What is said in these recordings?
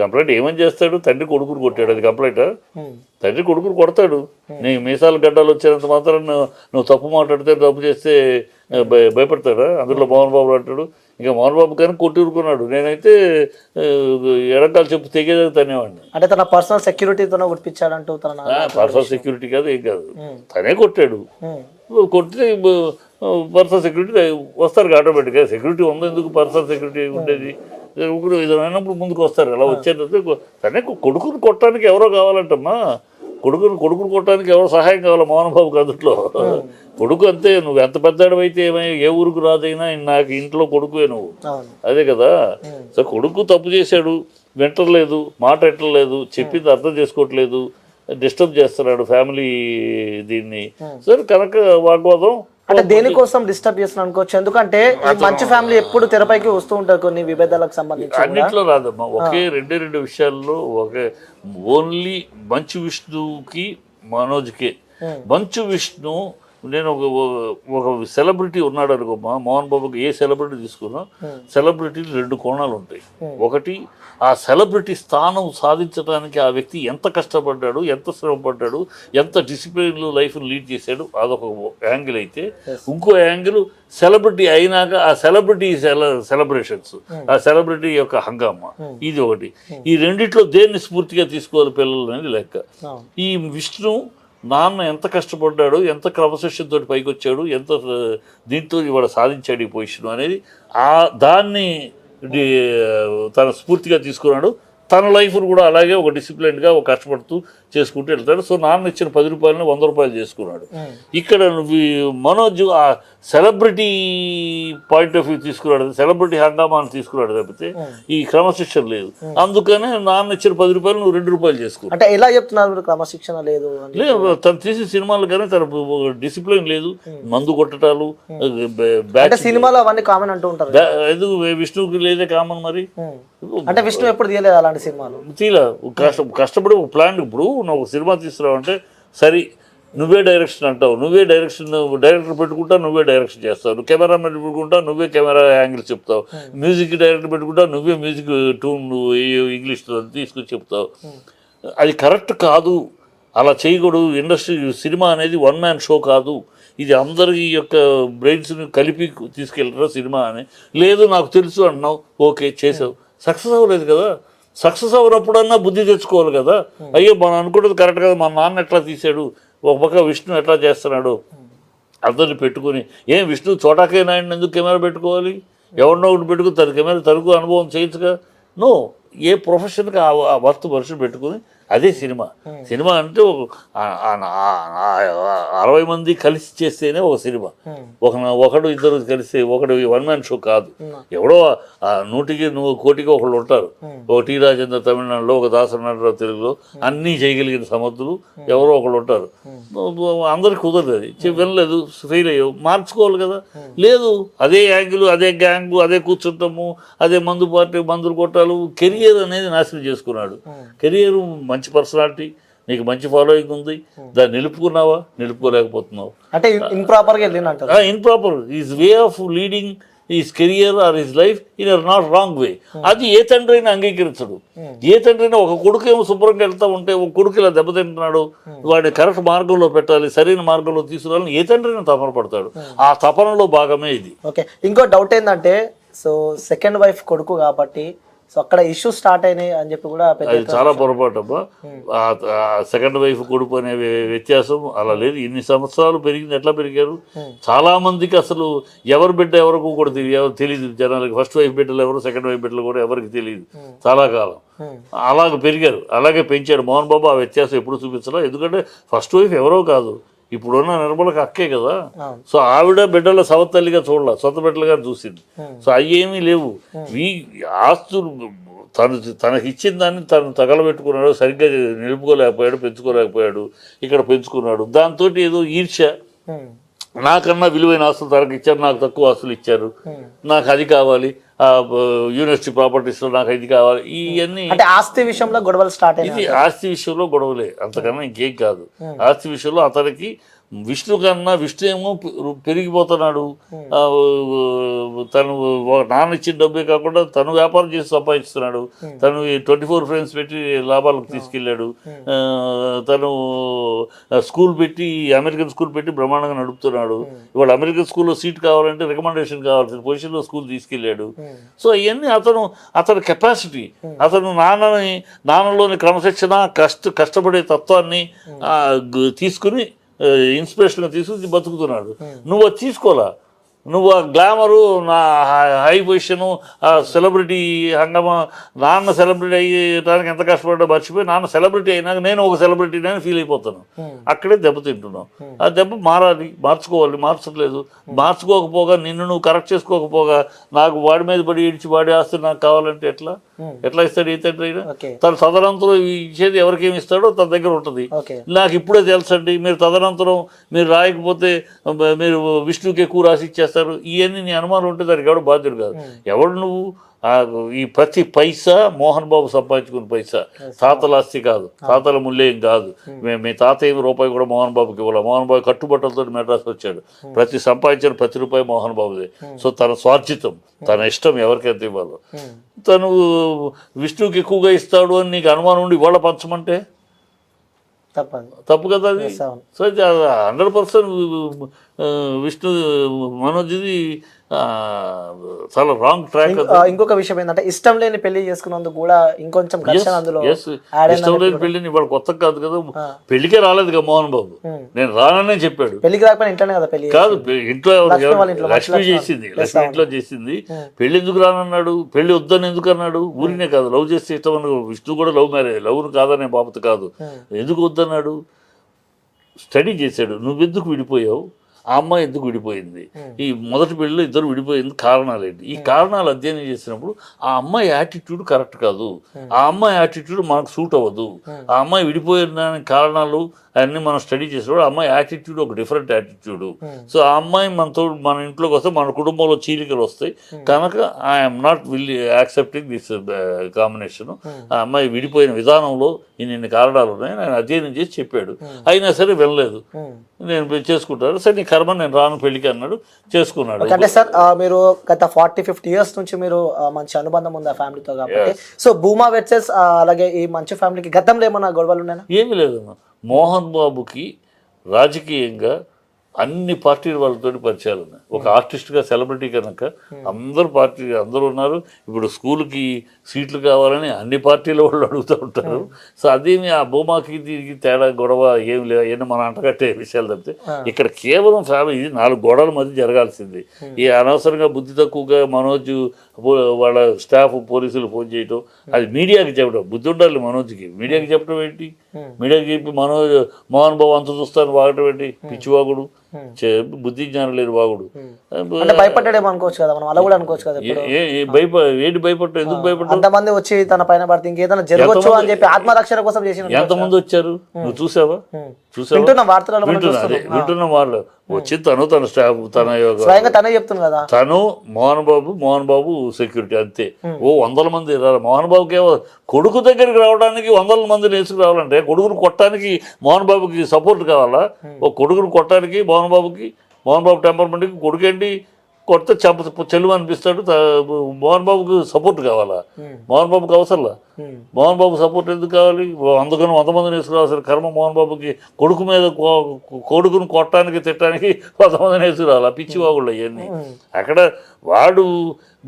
Complaint ఏమని చేస్తాడు? తండ్రి కొడుకుని కొట్టాడు, అది కంప్లైంట్? తండ్రి కొడుకుని కొడతాడు. నీ మీసాలు గడ్డలు వచ్చేంత మాత్రం నువ్వు తప్పు మాట్లాడితే తప్పు చేస్తే భయపడతాడా? అందులో మోహన్ బాబు అంటాడు, ఇంకా మోహన్ బాబు కానీ కొట్టి ఊరుకున్నాడు. నేనైతే ఎడకాలు చెప్పు తెగేది తనేవాడిని. అంటే తన పర్సనల్ సెక్యూరిటీతో కొట్టించాడంటూ. పర్సనల్ సెక్యూరిటీ కాదు, ఏం కాదు, తనే కొట్టాడు. కొట్టితే పర్సనల్ సెక్యూరిటీ వస్తారు ఆటోమేటిక్గా. సెక్యూరిటీ ఉంది, ఎందుకు పర్సనల్ సెక్యూరిటీ ఉండేది? ఇప్పుడు ఏదైనప్పుడు ముందుకు వస్తారు. అలా వచ్చేటప్పుడు తనే కొడుకుని కొట్టడానికి ఎవరో కావాలంటమ్మా. కొడుకుని కొట్టడానికి ఎవరో సహాయం కావాలా మోహన్ బాబుకి అందుట్లో. కొడుకు అంతే, నువ్వు ఎంత పెద్దవాడు అయితే ఏ ఊరికి రాదైనా నాకు ఇంట్లో కొడుకువే నువ్వు, అదే కదా. సో కొడుకు తప్పు చేశాడు, వింటలేదు, మాట ఎట్టలేదు, చెప్పింది అర్థం చేసుకోవట్లేదు, డిస్టర్బ్ చేస్తున్నాడు ఫ్యామిలీ దీన్ని. సరే కనుక వాగ్వాదం. అంటే దేనికోసం డిస్టర్బ్ చేస్తున్నాను అనుకోవచ్చు, ఎందుకంటే మంచి ఫ్యామిలీ ఎప్పుడు తెరపైకి వస్తూ ఉంటారు కొన్ని విభేదాలకు సంబంధించి. అన్నిట్లో రాదమ్మా, ఒకే రెండు విషయాల్లో ఒకే. ఓన్లీ మంచు విష్ణుకి మనోజ్కే. మంచు విష్ణు, నేను ఒక సెలబ్రిటీ ఉన్నాడు అనుకోమ్మా, మోహన్ బాబుకి ఏ సెలబ్రిటీ తీసుకున్నా సెలబ్రిటీలు రెండు కోణాలు ఉంటాయి. ఒకటి, ఆ సెలబ్రిటీ స్థానం సాధించడానికి ఆ వ్యక్తి ఎంత కష్టపడ్డాడు, ఎంత శ్రమపడ్డాడు, ఎంత డిసిప్లిన్లో లైఫ్ని లీడ్ చేశాడు, అదొక యాంగిల్ అయితే. ఇంకో యాంగిల్ సెలబ్రిటీ అయినాక ఆ సెలబ్రిటీ సెలబ్రేషన్స్, ఆ సెలబ్రిటీ యొక్క హంగామా, ఇది ఒకటి. ఈ రెండిట్లో దేన్ని స్ఫూర్తిగా తీసుకోవాలి పిల్లలు అనేది లెక్క. ఈ విష్ణు నాన్న ఎంత కష్టపడ్డాడు, ఎంత క్రమశిక్షణతో పైకి వచ్చాడు, ఎంత దీంతో ఇవాళ సాధించాడు ఈ పొజిషన్ అనేది, దాన్ని తన స్ఫూర్తిగా తీసుకున్నాడు. తన లైఫ్ను కూడా అలాగే ఒక డిసిప్లిన్గా ఒక కష్టపడుతూ చేసుకుంటూ వెళ్తాడు. సో నాన్న ఇచ్చిన 10 రూపాయలని 100 రూపాయలు చేసుకున్నాడు. ఇక్కడ మనోజ్ ఆ సెలబ్రిటీ పాయింట్ ఆఫ్ వ్యూ తీసుకున్నాడు, సెలబ్రిటీ హంగామాన్ని తీసుకున్నాడు తప్పితే ఈ క్రమశిక్షణ లేదు. అందుకనే నాన్న ఇచ్చిన 10 రూపాయలు నువ్వు 2 రూపాయలు చేసుకున్నావు. అంటే ఎలా చెప్తున్నారు క్రమశిక్షణ లేదు? లేదు, తను తీసే సినిమాలు కానీ తన డిసిప్లిన్ లేదు, మందు కొట్టడాలు, సినిమాలో అవన్నీ కామన్ అంటూ ఉంటారు. ఎందుకు విష్ణువుకి లేదే కామన్ మరి? అంటే విష్ణు ఎప్పుడు తీయలేదు అలాంటి సినిమాలు? తీలా, కష్టపడి ఒక ప్లాన్. ఇప్పుడు నువ్వు ఒక సినిమా తీసుకురావు అంటే సరే నువ్వే డైరెక్షన్ అంటావు, నువ్వే డైరెక్టర్ పెట్టుకుంటా, నువ్వే డైరెక్షన్ చేస్తావు, నువ్వు కెమెరామెన్ పెట్టుకుంటా, నువ్వే కెమెరా యాంగిల్ చెప్తావు, మ్యూజిక్ డైరెక్టర్ పెట్టుకుంటా, నువ్వే మ్యూజిక్ ట్యూన్ ఇంగ్లీష్లో తీసుకుని చెప్తావు. అది కరెక్ట్ కాదు, అలా చేయకూడదు. ఇండస్ట్రీ సినిమా అనేది వన్ మ్యాన్ షో కాదు, ఇది అందరి యొక్క బ్రెయిన్స్ని కలిపి తీసుకెళ్తారు సినిమా అని. లేదు నాకు తెలుసు అన్నావు, ఓకే చేసావు, సక్సెస్ అవ్వలేదు కదా. సక్సెస్ అవ్వనప్పుడన్నా బుద్ధి తెచ్చుకోవాలి కదా. అయ్యో మనం అనుకున్నది కరెక్ట్ కదా, మా నాన్న ఎట్లా తీశాడు, ఒక పక్క విష్ణు ఎట్లా చేస్తున్నాడు, అందరిని పెట్టుకుని. ఏం విష్ణు చోటాకే నాయుడిని ఎందుకు కెమెరా పెట్టుకోవాలి? ఎవరినో ఒకటి పెట్టుకుని తన కెమెరా తనకు అనుభవం చేయొచ్చుగా. నో, ఏ ప్రొఫెషన్కి ఆ వర్త్ మనుషులు పెట్టుకుని అదే సినిమా. సినిమా అంటే 60 మంది కలిసి చేస్తేనే ఒక సినిమా. ఒకడు ఇద్దరు కలిస్తే ఒకటి వన్ మ్యాన్ షో కాదు. ఎవడో 100-100 ఒకళ్ళు ఉంటారు. ఒక టీ రాజేంద్ర తమిళనాడులో, ఒక దాసనారాయణ తెలుగులో, అన్నీ చేయగలిగిన సమర్థులు ఎవరో ఒకళ్ళు ఉంటారు. అందరికి కుదరదు, అది వినలేదు, ఫెయిల్ అయ్యావు, మార్చుకోవాలి కదా. లేదు, అదే యాంగిల్, అదే గ్యాంగు, అదే కూర్చుంటాము, అదే మందు పార్టీ, మందులు కొట్టాలు. కెరియర్ అనేది నాశనం చేసుకున్నాడు. కెరియర్ మంచి పర్సనాలిటీ, నీకు మంచి ఫాలోయింగ్ ఉంది, దాన్ని నిలుపుకున్నావా? నిలుపుకోలేకపోతున్నావు. అంటే ఇంప్రాపర్గా వెళ్ళినట్టు. Improper is way of leading is career or is life in not wrong way. అది ఏ తండ్రి అయినా అంగీకరించడు. ఏ తండ్రి అయినా ఒక కొడుకు ఏమో శుభ్రంగా వెళ్తూ ఉంటే ఒక కొడుకు ఇలా దెబ్బతింటున్నాడు, వాడిని కరెక్ట్ మార్గంలో పెట్టాలి, సరైన మార్గంలో తీసుకురావాలని ఏ తండ్రి అయినా తపన పడతాడు. ఆ తపనలో భాగమే ఇది. ఓకే, ఇంకో డౌట్ ఏంటంటే, సో సెకండ్ వైఫ్ కొడుకు కాబట్టి సో అక్కడ ఇష్యూ స్టార్ట్ అయినాయి అని చెప్పి కూడా అది చాలా పొరపాటు అబ్బా. సెకండ్ వైఫ్ కొడుకు అనే వ్యత్యాసం అలా లేదు. ఇన్ని సంవత్సరాలు పెరిగింది, ఎట్లా పెరిగారు? చాలా మందికి అసలు ఎవరు బిడ్డ ఎవరికి కూడా తెలియదు జనాలకి. ఫస్ట్ వైఫ్ బిడ్డలు ఎవరు, సెకండ్ వైఫ్ బిడ్డలు కూడా ఎవరికి తెలియదు చాలా కాలం. అలాగే పెరిగారు, అలాగే పెంచారు. మోహన్ బాబు ఆ వ్యత్యాసం ఎప్పుడు చూపించలా. ఎందుకంటే ఫస్ట్ వైఫ్ ఎవరో కాదు, ఇప్పుడున్న నిర్మలకు అక్కే కదా. సో ఆవిడ బిడ్డల సవతల్లిగా చూడాల, సొంత బిడ్డలుగా చూసింది. సో అవి ఏమీ లేవు. ఆస్తులు తనకి ఇచ్చిన దాన్ని తను తగలబెట్టుకున్నాడు, సరిగ్గా నిలుపుకోలేకపోయాడు, పెంచుకోలేకపోయాడు. ఇక్కడ పెంచుకున్నాడు, దాంతో ఏదో ఈర్ష్య. నాకన్నా విలువైన ఆస్తులు తనకు ఇచ్చారు, నాకు తక్కువ ఆస్తులు ఇచ్చారు, నాకు అది కావాలి, యూనివర్సిటీ ప్రాపర్టీస్లో నాకు ఇది కావాలి, ఇవన్నీ. ఆస్తి విషయంలో గొడవలు స్టార్ట్ అయ్యాయి. ఇది ఆస్తి విషయంలో గొడవలే, అంతకన్నా ఇంకేం కాదు. ఆస్తి విషయంలో అతనికి విష్ణు కన్నా విష్ణు ఏమో పెరిగిపోతున్నాడు. తను నాన్న ఇచ్చిన డబ్బే కాకుండా తను వ్యాపారం చేసి సంపాదిస్తున్నాడు. తను 24 ఫ్రేమ్స్ పెట్టి లాభాలకు తీసుకెళ్ళాడు. తను స్కూల్ పెట్టి అమెరికన్ స్కూల్ పెట్టి బ్రహ్మాండంగా నడుపుతున్నాడు. ఇవాళ అమెరికన్ స్కూల్లో సీట్ కావాలంటే రికమెండేషన్ కావాల్సిన పొజిషన్లో స్కూల్ తీసుకెళ్ళాడు. సో అవన్నీ అతని కెపాసిటీ, అతను నాన్నలోని క్రమశిక్షణ కష్టపడే తత్వాన్ని తీసుకుని ఇన్స్పిరేషన్గా తీసుకుని బతుకుతున్నాడు. నువ్వు అది తీసుకోవాలా. నువ్వు ఆ గ్లామరు, నా హై పొజిషను, ఆ సెలబ్రిటీ హంగమా, నాన్న సెలబ్రిటీ అయ్యడానికి ఎంత కష్టపడ్డా మర్చిపోయి నాన్న సెలబ్రిటీ అయినాక నేను ఒక సెలబ్రిటీ అని ఫీల్ అయిపోతాను. అక్కడే దెబ్బతింటున్నావు. ఆ దెబ్బ మారాలి, మార్చుకోవాలి. మార్చట్లేదు. మార్చుకోకపోగా నిన్ను నువ్వు కరెక్ట్ చేసుకోకపోగా నాకు వాడి మీద పడి ఇడిచి వాడి ఆస్తి నాకు కావాలంటే ఎట్లా ఇస్తాడు? ఏ తండ్రి అయినా తను తదనంతరం ఇచ్చేది ఎవరికేమి ఇస్తాడో తన దగ్గర ఉంటుంది. నాకు ఇప్పుడే తెలుసండి, మీరు తదనంతరం మీరు రాయకపోతే మీరు విష్ణుకి ఎక్కువ రాసి ఇచ్చేస్తారు. ఇవన్నీ నీ అనుమానం ఉంటే దానికి ఎవడు బాధ్యుడు కాదు. ఎవడు నువ్వు? ఈ ప్రతి పైసా మోహన్ బాబు సంపాదించుకున్న పైసా, తాతల ఆస్తి కాదు, తాతల మూల్యం కాదు. మీ తాతయ్య రూపాయి కూడా మోహన్ బాబుకి ఇవ్వాలి. మోహన్ బాబు కట్టుబట్టలతో మెడ్రాస్ వచ్చాడు. ప్రతి సంపాదించిన ప్రతి రూపాయి మోహన్ బాబుదే. సో తన స్వార్జితం, తన ఇష్టం ఎవరికైతే ఇవ్వాలో. తను విష్ణుకి ఎక్కువగా ఇస్తాడు అని నీకు అనుమానం ఉండి ఇవాళ పంచమంటే తప్పు కదా అది. సో 100% విష్ణు మనోజ్ది చాలా రాంగ్ ట్రాక్. ఇంకొక విషయం ఏంటంటే ఇష్టం లేని పెళ్లి చేసుకున్నందుకు కూడా ఇంకొంచెం అందులో ఇష్టం లేని పెళ్లిని ఇవాళ కొత్త కాదు కదా, పెళ్లికే రాలేదు కదా మోహన్ బాబు. నేను రాననే చెప్పాడు. పెళ్లికి రాకపోయినా ఇంట్లోనే కదా పెళ్లి కాదు, ఇంట్లో లక్ష్మి చేసింది. లక్ష్మి ఇంట్లో చేసింది. పెళ్లి ఎందుకు రానన్నాడు? పెళ్లి వద్దని ఎందుకు అన్నాడు? ఊరినే కాదు, లవ్ చేస్తే ఇష్టం అని. విష్ణు కూడా లవ్ మ్యారేజ్, లవ్ను కాదనే బాబు కాదు. ఎందుకు వద్దన్నాడు? స్టడీ చేశాడు. నువ్వెందుకు విడిపోయావు, ఆ అమ్మాయి ఎందుకు విడిపోయింది, ఈ మొదటి పెళ్ళిలో ఇద్దరు విడిపోయింది, కారణాలు ఏంటి? ఈ కారణాలు అధ్యయనం చేసినప్పుడు ఆ అమ్మాయి యాటిట్యూడ్ కరెక్ట్ కాదు, ఆ అమ్మాయి యాటిట్యూడ్ మనకు సూట్ అవ్వదు. ఆ అమ్మాయి విడిపోయిన కారణాలు అన్నీ మనం స్టడీ చేసినప్పుడు ఆ అమ్మాయి యాటిట్యూడ్ ఒక డిఫరెంట్ యాటిట్యూడ్. సో ఆ అమ్మాయి మన ఇంట్లోకి వస్తే మన కుటుంబంలో చీలికలు వస్తాయి కనుక I'm not accepting this combination. ఆ అమ్మాయి విడిపోయిన విధానంలో ఇన్ని కారణాలు ఉన్నాయి ఆయన అధ్యయనం చేసి చెప్పాడు. అయినా సరే వెళ్ళలేదు. నేను చేసుకుంటాను, సరే నీ కర్మ, నేను రాను పెళ్లికి అన్నాడు, చేసుకున్నాడు. అంటే సార్ మీరు గత 40-50 years నుంచి మీరు మంచి అనుబంధం ఉంది ఆ ఫ్యామిలీతో కాబట్టి, సో భూమా వర్సెస్ అలాగే ఈ మంచి ఫ్యామిలీకి గతంలో ఏమన్నా గొడవలు ఉన్నాయా? ఏమీ లేదు. మోహన్ బాబుకి రాజకీయంగా అన్ని పార్టీల వాళ్ళతో పరిచయాలు ఉన్నాయి. ఒక ఆర్టిస్ట్గా, సెలబ్రిటీ కనుక అందరూ ఉన్నారు. ఇప్పుడు స్కూల్కి సీట్లు కావాలని అన్ని పార్టీల వాళ్ళు అడుగుతూ ఉంటారు. సో అదేమి ఆ భూమాకి దీనికి తేడా గొడవ ఏమి లేదు. ఏమన్నా మన అంటగట్టే విషయాలు తప్పితే ఇక్కడ కేవలం ఫ్యామిలీ, ఇది 4 గోడల మధ్య జరగాల్సింది. ఈ అనవసరంగా బుద్ధి తక్కువగా మనోజ్ వాళ్ళ స్టాఫ్ పోలీసులు ఫోన్ చేయటం, అది మీడియాకి చెప్పడం. బుద్ధి ఉండాలి మనోజ్కి. మీడియాకి చెప్పడం ఏంటి? మీడియాకి చెప్పి మోహన్ బాబు అంత చూస్తాను వాగటం ఏంటి? పిచ్చివాగుడు, బుద్ధి జ్ఞానం లేని వాగుడు. భయపడ్డాడేమో అనుకోవచ్చు కదా, మనం అలా కూడా అనుకోవచ్చు కదా. ఏంటి భయపడ్డా? ఎందుకు భయపడ్డా? అంతమంది వచ్చి తన పైన పడితే ఇంకేదైనా జరగచ్చు అని చెప్పి ఆత్మరక్షణ కోసం చేసిన ఎంతమంది వచ్చారు? నువ్వు చూసావా? వింటున్న వార్తలలో వింటున్న వాళ్ళు వచ్చి తన స్టాఫ్ తనే చెప్తుంది కదా, తను మోహన్ బాబు సెక్యూరిటీ అంతే. 100 మంది మోహన్ బాబుకి కొడుకు దగ్గరికి రావడానికి 100 మందిని వేసుకురావాలంటే కొడుకును కొట్టడానికి మోహన్ బాబుకి సపోర్ట్ కావాలా? ఓ కొడుకును కొట్టడానికి మోహన్ బాబు టెంపర్మెంట్కి కొడుకేంటి కొడితే చెల్లు అనిపిస్తాడు. మోహన్ బాబుకి సపోర్ట్ కావాలా? మోహన్ బాబుకి అవసరంలా. మోహన్ బాబు సపోర్ట్ ఎందుకు కావాలి? అందుకని 100 మందిని వేసుకురావాల్సిన కర్మ మోహన్ బాబుకి. కొడుకును కొట్టడానికి తిట్టడానికి 100 మందిని వేసుకురావాలా? పిచ్చివాగుళ్ళు అవన్నీ. అక్కడ వాడు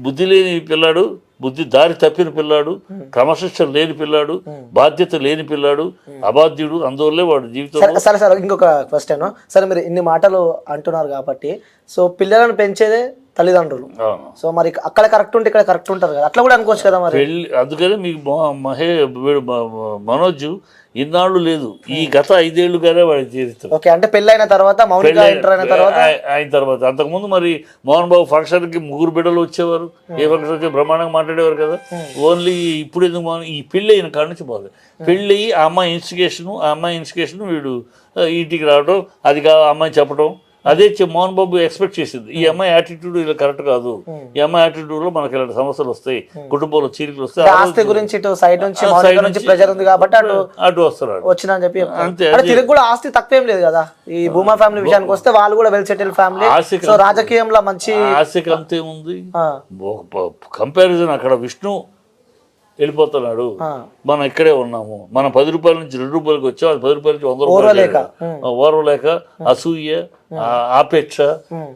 బుద్ధి లేని పిల్లాడు, బుద్ధి దారి తప్పిన పిల్లాడు, క్రమశిక్షణ లేని పిల్లాడు, బాధ్యత లేని పిల్లాడు, అబాధ్యుడు. అందువల్లే వాడు జీవితం. సరే సార్, ఇంకొక క్వశ్చన్. సరే మీరు ఇన్ని మాటలు అంటున్నారు కాబట్టి, సో పిల్లలను పెంచేదే తల్లిదండ్రులు. సో మరి అక్కడ కరెక్ట్ ఉంటే ఇక్కడ కరెక్ట్ ఉంటారు కదా, అట్లా కూడా అనుకోవచ్చు కదా మరి. అందుకని మీకు మనోజ్ ఇన్నాళ్ళు లేదు, ఈ గత 5 ఏళ్ళుగానే వాడి జీవితం. ఓకే, అంటే పెళ్ళైన తర్వాత అయిన తర్వాత అంతకుముందు మరి మోహన్ బాబు ఫంక్షన్కి 3 బిడ్డలు వచ్చేవారు. ఏ ఫంక్షన్ వచ్చే బ్రహ్మాండంగా మాట్లాడేవారు కదా. ఓన్లీ ఇప్పుడు ఎందుకు ఈ పెళ్ళి అయిన కాడ నుంచి బాగా పెళ్ళి అయ్యి ఆ అమ్మాయి ఇన్స్టిగేషన్ వీడు ఇంటికి రావడం, అది అమ్మాయి చెప్పడం, అదే మోహన్ బాబు ఎక్స్పెక్ట్ చేసింది. ఈ అమ్మాయి యాటిట్యూడ్ ఇలా కరెక్ట్ కాదు, ఈ అమ్మాయి యాటిట్యూడ్ లో మనకి ఇలాంటి సమస్యలు వస్తాయి, కుటుంబంలో చీలికలు వస్తాయి, ఆస్తి గురించి ఇటు సైడ్ నుంచి మౌనిక నుంచి ప్రెజర్ ఉంది కాబట్టి అటు వస్తున్నాడు వచ్చినా అని చెప్పి అంతే. తిరిగి కూడా ఆస్తి తక్కువేం లేదు కదా. ఈ భూమా ఫ్యామిలీ విషయానికి వస్తే వాళ్ళు కూడా వెల్ సెటిల్ ఫ్యామిలీ, సో రాజకీయంలో మంచి ఆస్తికి అంతే ఉంది. కంపారిజన్ అక్కడ విష్ణు వెళ్ళిపోతున్నాడు, మనం ఇక్కడే ఉన్నాము, మనం 10 రూపాయల నుంచి 2 రూపాయలకి వచ్చాం, అది 10 రూపాయల నుంచి 100 రూపాయలు ఓర్వలేక అసూయ, ఆపేక్ష,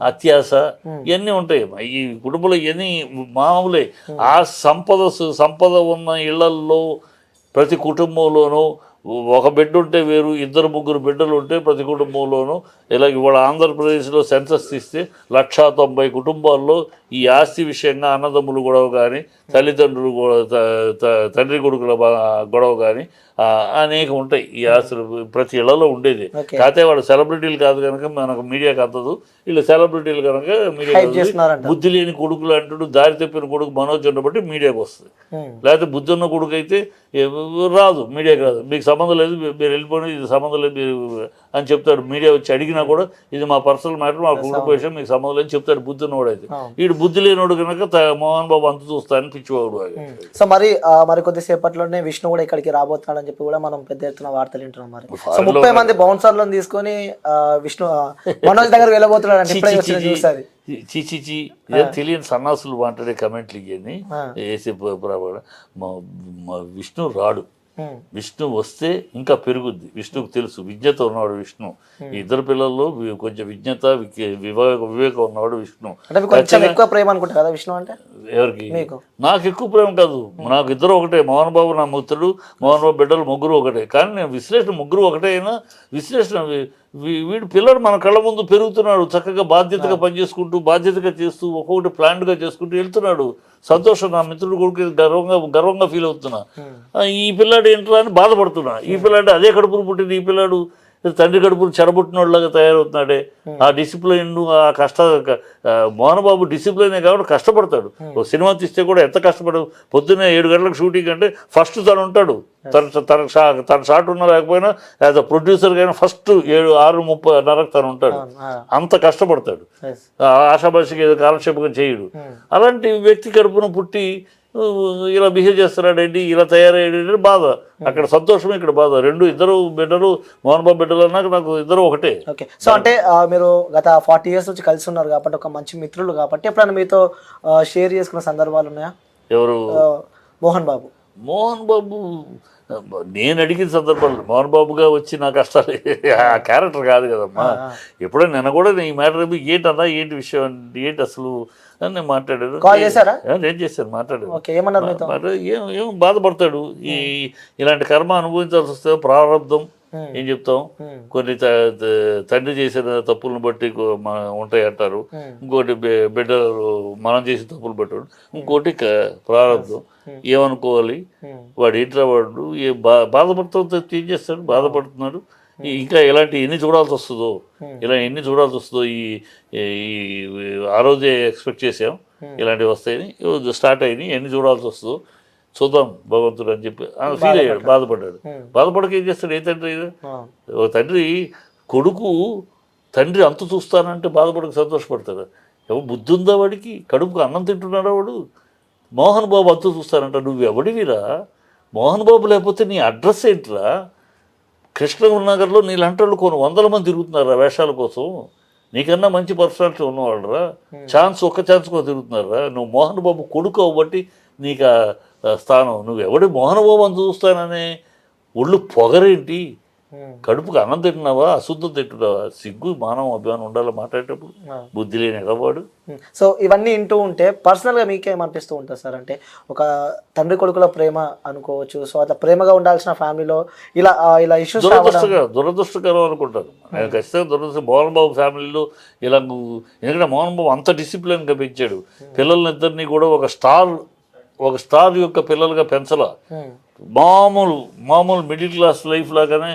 అత్యాస ఇవన్నీ ఉంటాయి ఈ కుటుంబంలో. ఇవన్నీ మామూలే. ఆ సంపద ఉన్న ఇళ్లల్లో ప్రతి కుటుంబంలోనూ ఒక బిడ్డ ఉంటే వేరు, 2 3 బిడ్డలు ఉంటే ప్రతి కుటుంబంలోనూ. ఇలాగ ఇవాళ ఆంధ్రప్రదేశ్లో సెన్సస్ తీస్తే 190 కుటుంబాల్లో ఈ ఆస్తి విషయంగా అన్నదమ్ములు గొడవ కానీ, తల్లిదండ్రులు తండ్రి కొడుకుల గొడవ కానీ అనేక ఉంటాయి. ఈ ఆస్తులు ప్రతి ఇళ్లలో ఉండేది. కాకపోతే వాళ్ళు సెలబ్రిటీలు కాదు కనుక మనకు మీడియాకి అందదు. వీళ్ళు సెలబ్రిటీలు కనుక మీడియా బుద్ధి లేని కొడుకులు అంటాడు, దారి తప్పిన కొడుకు మనోజ్ బట్టి మీడియాకి వస్తుంది. లేకపోతే బుద్ధి ఉన్న కొడుకు అయితే రాదు, మీడియాకి రాదు. మీకు సంబంధం లేదు, మీరు వెళ్ళిపోయి, ఇది సంబంధం లేదు మీరు అని చెప్తాడు. మీడియా వచ్చి అడిగినా కూడా ఇది మా పర్సనల్ మ్యాటర్, మా కుటుంబ విషయం, మీకు సంబంధం లేదని చెప్తాడు బుద్ధి ఉన్నవాడు అయితే. వీడు బుద్ధి లేనివాడు కనుక మోహన్ బాబు అంత చూస్తానని పిచ్చివాడు. సో మరి కొద్దిసేపట్లోనే విష్ణు కూడా ఇక్కడికి రాబోతున్నాడు అని చెప్పి కూడా మనం పెద్ద ఎత్తున వార్తలు వింటున్నాం. మరి సో 30 మంది బౌన్సర్లను తీసుకొని విష్ణు మనోజ్ దగ్గర వెళ్ళబోతున్నాడు అంటే చీచి తెలియని సన్నాసులు మాట్లాడే కమెంట్లు ఇవన్నీ వేసే విష్ణు రాడు. విష్ణు వస్తే ఇంకా పెరుగుద్ది. విష్ణుకు తెలుసు, విజ్ఞత ఉన్నవాడు విష్ణు. ఈ 2 పిల్లల్లో కొంచెం విజ్ఞత వివేకం ఉన్నవాడు విష్ణు. ఎక్కువ ప్రేమ అనుకుంటా కదా విష్ణు అంటే. ఎవరికి? నాకు ఎక్కువ ప్రేమ కాదు, నాకు 2 ఒకటే. మోహన్ బాబు నా మిత్రుడు, మోహన్ బాబు బిడ్డలు 3 ఒకటే. కానీ నేను విశ్లేషణ 3 ఒకటే అయినా విశ్లేషణ వీడు పిల్లడు మన కళ్ళ ముందు పెరుగుతున్నాడు, చక్కగా బాధ్యతగా పనిచేసుకుంటూ బాధ్యతగా చేస్తూ ఒక్కొక్కటి ప్లాన్డ్గా చేసుకుంటూ వెళ్తున్నాడు. సంతోషం. నా మిత్రుడు కొడుకు గర్వంగా ఫీల్ అవుతున్నా. ఈ పిల్లాడు ఏంట్రా అని బాధపడుతున్నా. ఈ పిల్లాడు అదే కడుపును పుట్టింది, ఈ పిల్లాడు తండ్రి కడుపును చెడబుట్టినోళ్ళగా తయారవుతున్నాడే. ఆ డిసిప్లైన్, ఆ మోహన్ బాబు డిసిప్లైనే కాబట్టి కష్టపడతాడు. ఓ సినిమా తీస్తే కూడా ఎంత కష్టపడు. పొద్దున్నే 7 గంటలకు షూటింగ్ అంటే ఫస్ట్ తను ఉంటాడు. తన షాట్ ఉన్నా లేకపోయినా యాజ్ అ ప్రొడ్యూసర్ కానీ ఫస్ట్ 6:30 తను ఉంటాడు. అంత కష్టపడతాడు. ఆశాభాషకి ఏదో కాలక్షేపం చేయడు. అలాంటి వ్యక్తి కడుపున పుట్టి ఇలా బిహేవ్ చేస్తున్నాడేంటి, ఇలా తయారయ్యాడు బాధ. అక్కడ సంతోషమే, ఇక్కడ బాధ. 2 బిడ్డలు మోహన్ బాబు బిడ్డలు అన్నాక నాకు 2 ఒకటే. ఓకే. సో అంటే మీరు గత 40 years నుంచి కలిసి ఉన్నారు కాబట్టి, ఒక మంచి మిత్రులు కాబట్టి ఎప్పుడైనా మీతో షేర్ చేసుకున్న సందర్భాలు ఉన్నాయా? ఎవరు? మోహన్ బాబు. నేను అడిగిన సందర్భాలు మోహన్ బాబుగా వచ్చి నా కష్టాలు ఆ క్యారెక్టర్ కాదు కదమ్మా. ఎప్పుడో నిన్న కూడా ఈ మ్యాటర్ ఏంటన్నా, ఏంటి విషయం, ఏంటి అసలు అని నేను మాట్లాడాను. నేను చేశాను, మాట్లాడాను. ఏం బాధపడతాడు. ఇలాంటి కర్మ అనుభవించాల్సి వస్తే ప్రారంధం ఏం చెప్తాం. కొన్ని తండ్రి చేసిన తప్పులను బట్టి ఉంటాయి అంటారు. ఇంకోటి బిడ్డలు మనం చేసిన తప్పులు పెట్టాడు. ఇంకోటి ప్రారంధం. ఏమనుకోవాలి, వాడు ఏంట్రా వాడు బాధపడుతూ ఏం చేస్తాడు, బాధపడుతున్నాడు. ఇంకా ఇలాంటి ఎన్ని చూడాల్సి వస్తుందో, ఆ రోజే ఎక్స్పెక్ట్ చేసాం ఇలాంటివి వస్తాయని, స్టార్ట్ అయినాయి, ఎన్ని చూడాల్సి వస్తుందో చూద్దాం భగవంతుడు అని చెప్పి ఫీల్ అయ్యాడు, బాధపడ్డాడు. బాధపడక ఏం చేస్తాడు? ఏ తండ్రి? ఒక తండ్రి కొడుకు తండ్రి అంత చూస్తానంటే బాధపడక సంతోషపడతాడు. ఎవరు బుద్ధి ఉందా వాడికి? కడుపుకు అన్నం తింటున్నాడా వాడు? మోహన్ బాబు అంత చూస్తానంట. నువ్వు ఎవడివిరా? మోహన్ బాబు లేకపోతే నీ అడ్రస్ ఏంట్రా? కృష్ణనగర్లో నీలాంటి వాళ్ళు కొన్ని 100 మంది తిరుగుతున్నారా వేషాల కోసం? నీకన్నా మంచి పర్సనాలిటీ ఉన్నవాళ్ళరా, ఒక్క ఛాన్స్ కూడా తిరుగుతున్నారా? నువ్వు మోహన్ బాబు కొడుకు అవ్వబట్టి నీకు స్థానం. నువ్వు ఎవడి మోహన్ బాబు అంత చూస్తాననే ఒళ్ళు పొగరేంటి? కడుపుకు అన్నం తింటున్నావా, అశుద్ధం తింటున్నావా? సిగ్గు మానవ అభిమానం ఉండాలి మాట్లాడేటప్పుడు. బుద్ధి లేని ఎగవాడు. సో ఇవన్నీ వింటూ ఉంటే పర్సనల్గా మీకేమనిపిస్తూ ఉంటుంది సార్? అంటే ఒక తండ్రి కొడుకుల ప్రేమ అనుకోవచ్చు. సో అట్లా ప్రేమగా ఉండాల్సిన ఫ్యామిలీలో ఇలా ఇష్యూస్ దురదృష్టకరం అనుకుంటాను. నేను ఖచ్చితంగా దురదృష్టం. మోహన్ బాబు ఫ్యామిలీలో ఇలా, ఎందుకంటే మోహన్ బాబు అంత డిసిప్లిన్గా పెంచాడు. పిల్లల్నిద్దరినీ కూడా ఒక స్టార్ యొక్క పిల్లలుగా పెంచలా. మామూలు మిడిల్ క్లాస్ లైఫ్ లాగానే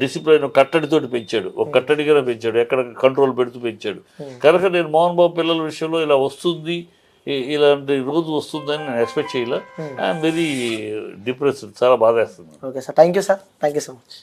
డిసిప్లైన్ కట్టడితోటి పెంచాడు. ఒక కట్టడిగానే పెంచాడు, ఎక్కడ కంట్రోల్ పెడుతూ పెంచాడు. కనుక నేను మోహన్ బాబు పిల్లల విషయంలో ఇలా వస్తుంది, ఇలాంటి రోజు వస్తుందని నేను ఎక్స్పెక్ట్ చేయలే. I'm very depressed. చాలా బాధేస్తుంది. Okay sir, thank you sir, thank you so much.